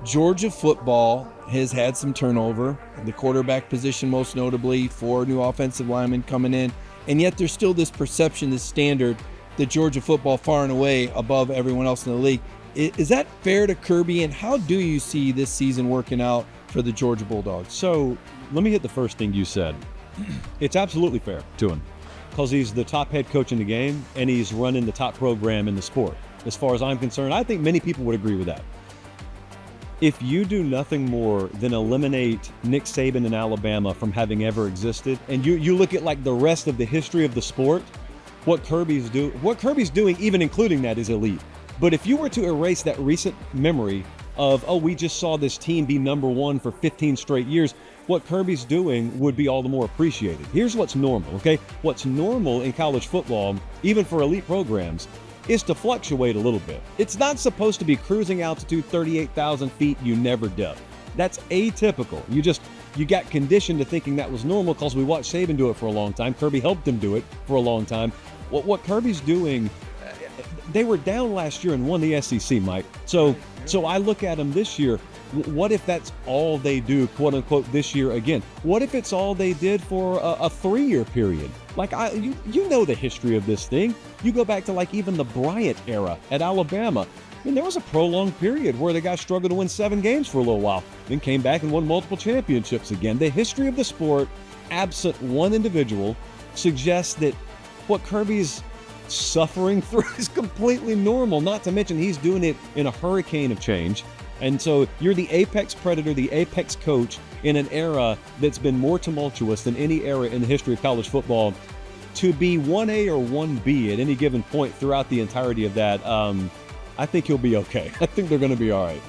Georgia football has had some turnover, the quarterback position most notably, 4 new offensive linemen coming in, and yet there's still this perception, this standard that Georgia football far and away above everyone else in the league. Is that fair to Kirby, and how do you see this season working out for the Georgia Bulldogs? So let me hit the first thing you said. It's absolutely fair to him because he's the top head coach in the game and he's running the top program in the sport. As far as I'm concerned, I think many people would agree with that. If you do nothing more than eliminate Nick Saban in Alabama from having ever existed, and you look at like the rest of the history of the sport, what Kirby's doing, even including that, is elite. But if you were to erase that recent memory of, oh, we just saw this team be number 1 for 15 straight years, what Kirby's doing would be all the more appreciated. Here's what's normal, okay? What's normal in college football, even for elite programs, is to fluctuate a little bit. It's not supposed to be cruising altitude 38,000 feet, you never dip. That's atypical. You got conditioned to thinking that was normal because we watched Saban do it for a long time. Kirby helped him do it for a long time. What Kirby's doing, they were down last year and won the SEC, Mike. So I look at them this year. What if that's all they do, quote unquote, this year again? What if it's all they did for a 3-year period? Like, you know the history of this thing. You go back to like even the Bryant era at Alabama. I mean, there was a prolonged period where the guy struggled to win 7 games for a little while, then came back and won multiple championships again. The history of the sport, absent one individual, suggests that what Kirby's suffering through is completely normal, not to mention he's doing it in a hurricane of change. And so you're the apex predator, the apex coach in an era that's been more tumultuous than any era in the history of college football. To be 1A or 1B at any given point throughout the entirety of that, I think he'll be okay. I think they're going to be all right.